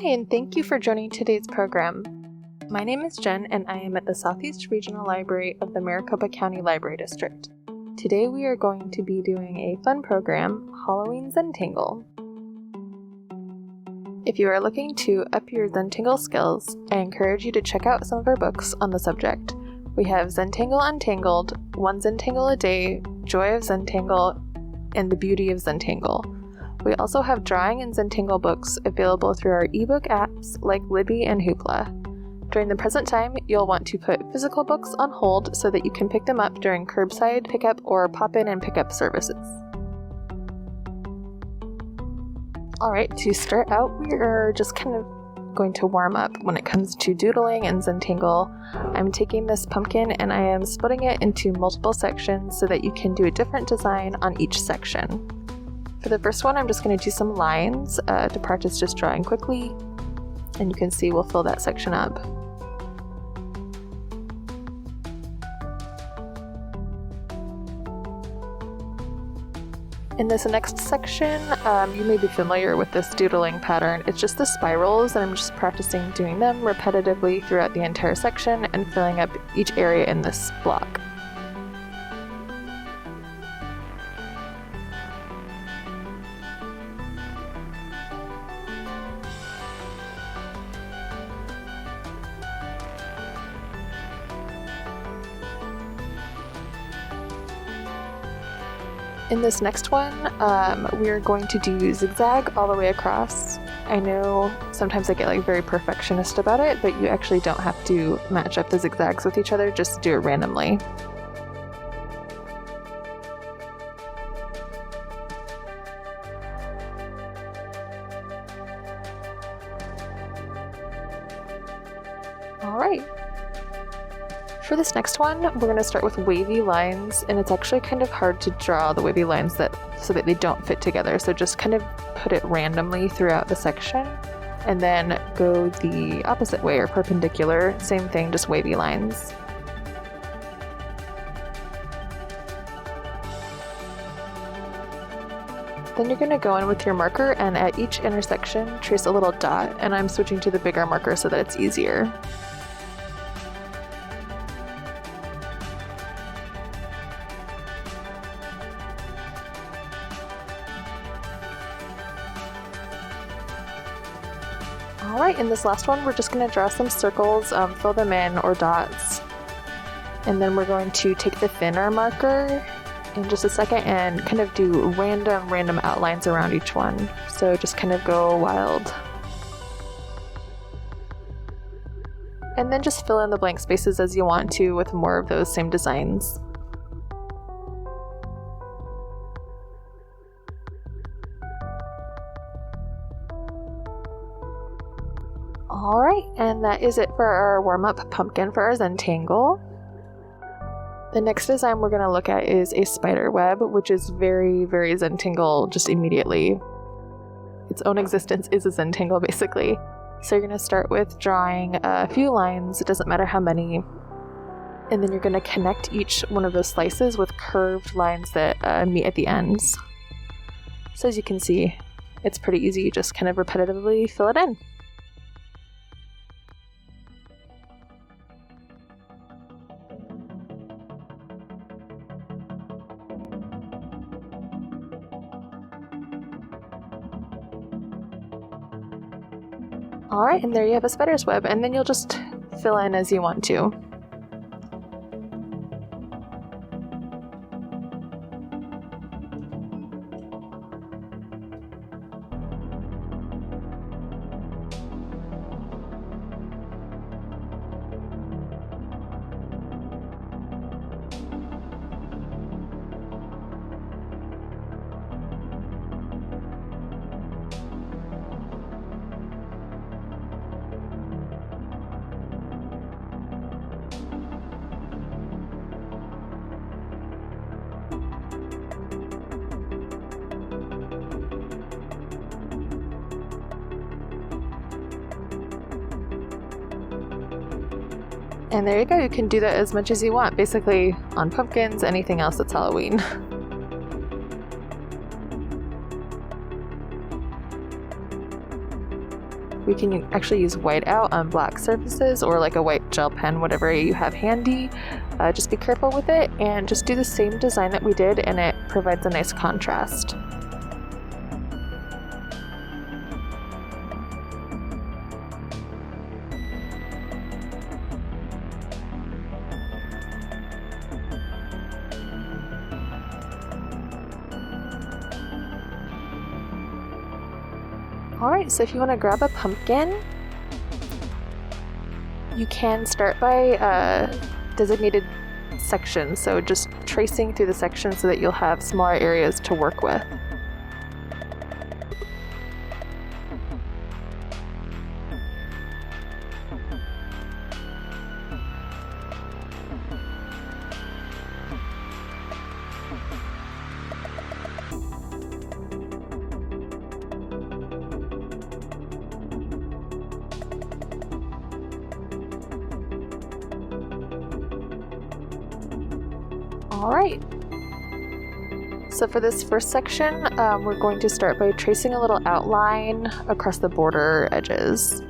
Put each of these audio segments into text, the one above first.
Hi, and thank you for joining today's program. My name is Jen, and I am at the Southeast Regional Library of the Maricopa County Library District. Today we are going to be doing a fun program, Halloween Zentangle. If you are looking to up your Zentangle skills, I encourage you to check out some of our books on the subject. We have Zentangle Untangled, One Zentangle a Day, Joy of Zentangle, and The Beauty of Zentangle. We also have drawing and Zentangle books available through our ebook apps like Libby and Hoopla. During the present time, you'll want to put physical books on hold so that you can pick them up during curbside pickup or pop in and pickup services. Alright, to start out, we are just kind of going to warm up when it comes to doodling and Zentangle. I'm taking this pumpkin and I am splitting it into multiple sections so that you can do a different design on each section. For the first one, I'm just going to do some lines to practice just drawing quickly, and you can see we'll fill that section up. In this next section, you may be familiar with this doodling pattern. It's just the spirals, and I'm just practicing doing them repetitively throughout the entire section and filling up each area in this block. In this next one, we are going to do zigzag all the way across. I know sometimes I get very perfectionist about it, but you actually don't have to match up the zigzags with each other, just do it randomly. Alright. For this next one, we're going to start with wavy lines, and it's actually kind of hard to draw the wavy lines so that they don't fit together, so just kind of put it randomly throughout the section, and then go the opposite way or perpendicular, same thing, just wavy lines. Then you're going to go in with your marker and at each intersection trace a little dot, and I'm switching to the bigger marker so that it's easier. Alright, in this last one, we're just going to draw some circles, fill them in, or dots. And then we're going to take the thinner marker in just a second and kind of do random outlines around each one. So just kind of go wild. And then just fill in the blank spaces as you want to with more of those same designs. Alright, and that is it for our warm-up pumpkin for our Zentangle. The next design we're going to look at is a spider web, which is very Zentangle just immediately. Its own existence is a Zentangle basically. So you're going to start with drawing a few lines, it doesn't matter how many, and then you're going to connect each one of those slices with curved lines that meet at the ends. So as you can see, it's pretty easy, you just kind of repetitively fill it in. Alright, and there you have a spider's web, and then you'll just fill in as you want to. And there you go, you can do that as much as you want, basically on pumpkins, anything else that's Halloween. We can actually use whiteout on black surfaces or like a white gel pen, whatever you have handy. Just be careful with it and just do the same design that we did, and it provides a nice contrast. Alright, so if you want to grab a pumpkin, you can start by designated sections, so just tracing through the sections so that you'll have smaller areas to work with. Alright, so for this first section, we're going to start by tracing a little outline across the border edges.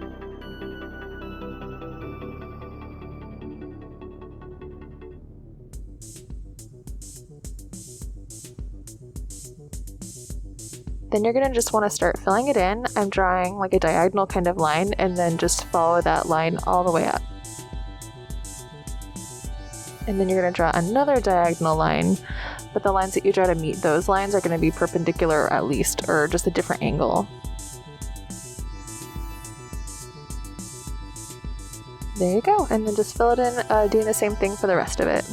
Then you're going to just want to start filling it in. I'm drawing like a diagonal kind of line, and then just follow that line all the way up. And then you're going to draw another diagonal line, but the lines that you draw to meet those lines are going to be perpendicular at least, or just a different angle. There you go, and then just fill it in, doing the same thing for the rest of it.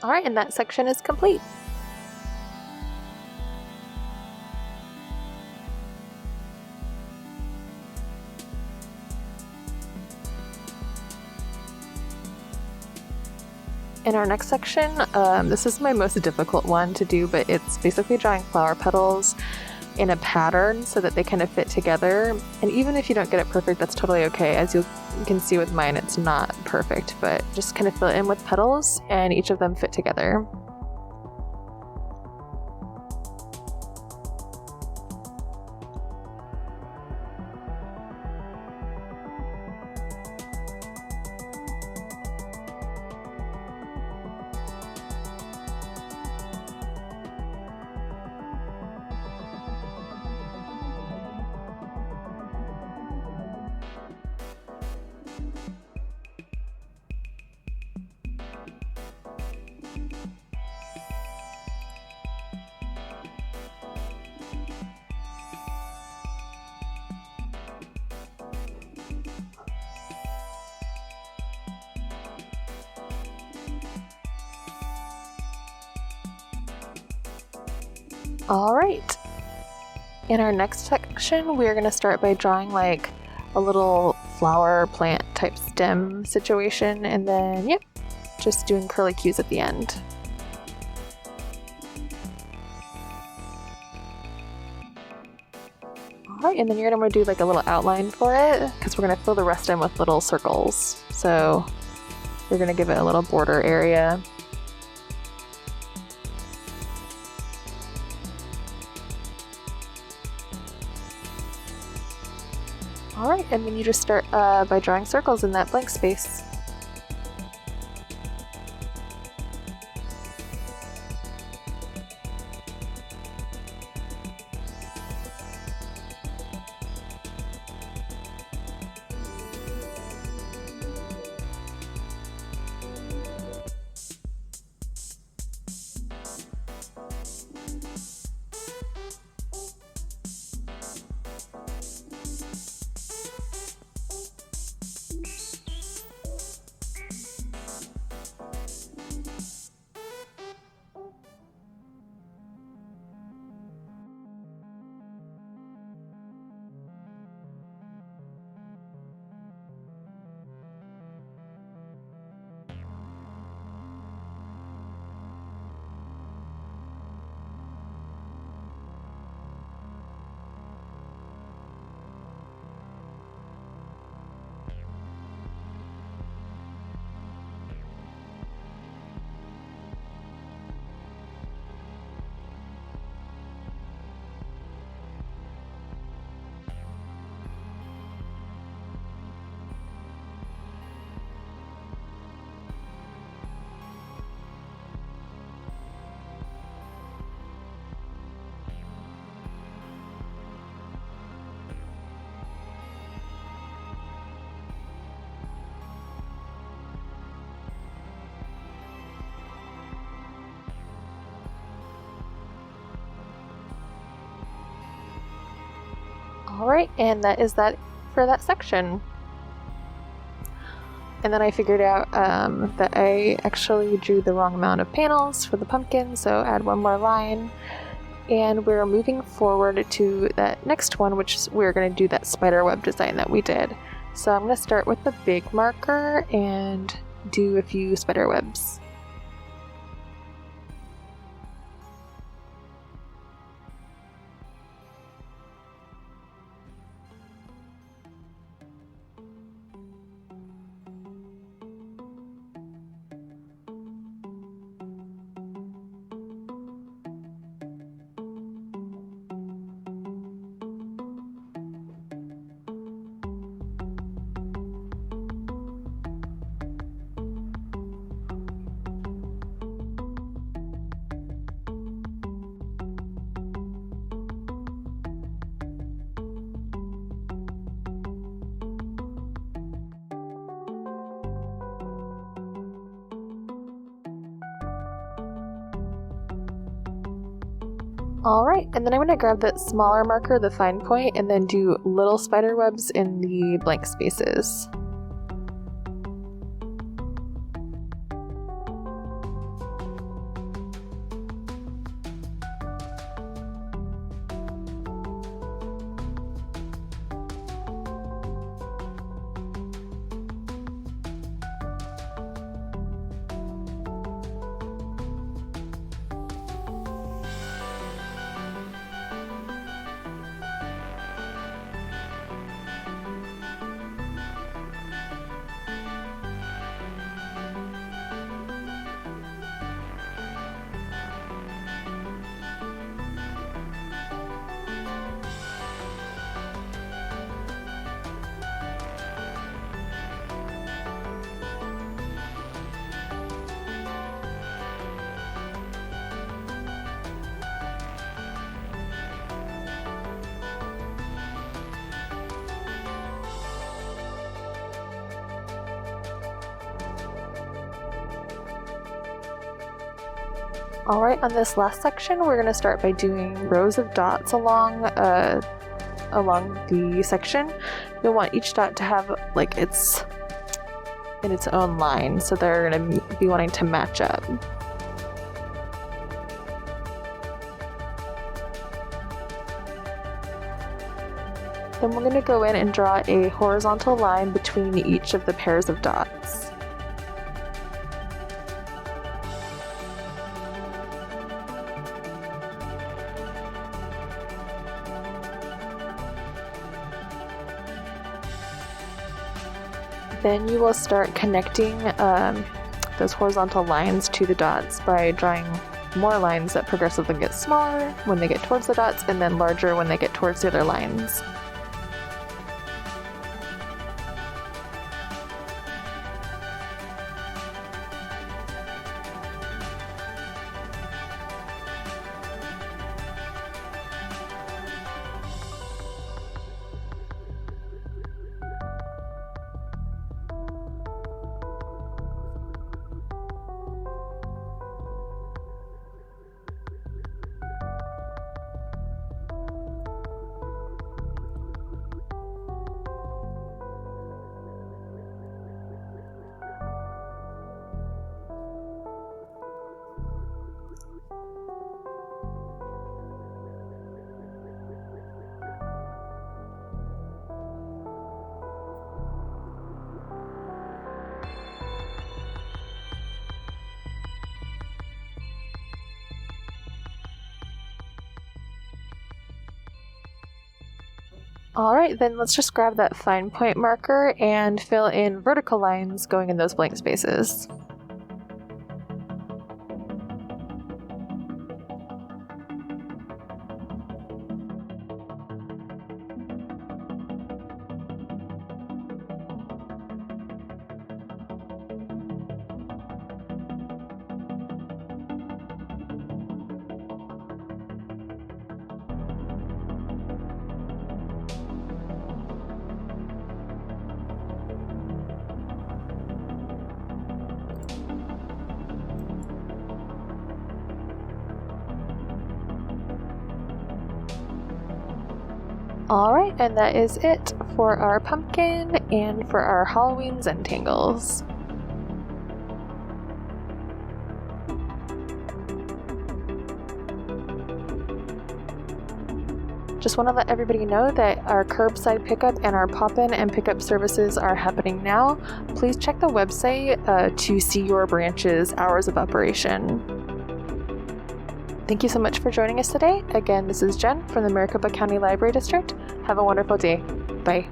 Alright, and that section is complete. In our next section, this is my most difficult one to do, but it's basically drawing flower petals in a pattern so that they kind of fit together. And even if you don't get it perfect, that's totally okay. As you can see with mine, it's not perfect, but just kind of fill it in with petals and each of them fit together. Alright, in our next section, we're going to start by drawing like a little flower plant type stem situation, and then, yep, just doing curlicues at the end. Alright, and then you're going to do like a little outline for it, because we're going to fill the rest in with little circles. So you're going to give it a little border area. Alright, and then you just start by drawing circles in that blank space. Alright, and that is that for that section. And then I figured out that I actually drew the wrong amount of panels for the pumpkin, so add one more line. And we're moving forward to that next one, which is we're going to do that spider web design that we did. So I'm going to start with the big marker and do a few spider webs. Alright, and then I'm going to grab that smaller marker, the fine point, and then do little spider webs in the blank spaces. Alright, on this last section, we're going to start by doing rows of dots along the section. You'll want each dot to have like its own line, so they're going to be wanting to match up. Then we're going to go in and draw a horizontal line between each of the pairs of dots. Then you will start connecting those horizontal lines to the dots by drawing more lines that progressively get smaller when they get towards the dots and then larger when they get towards the other lines. Alright, then let's just grab that fine point marker and fill in vertical lines going in those blank spaces. Alright, and that is it for our pumpkin and for our Halloween Zentangles. Just want to let everybody know that our curbside pickup and our pop-in and pickup services are happening now. Please check the website to see your branch's hours of operation. Thank you so much for joining us today. Again, this is Jen from the Maricopa County Library District. Have a wonderful day. Bye.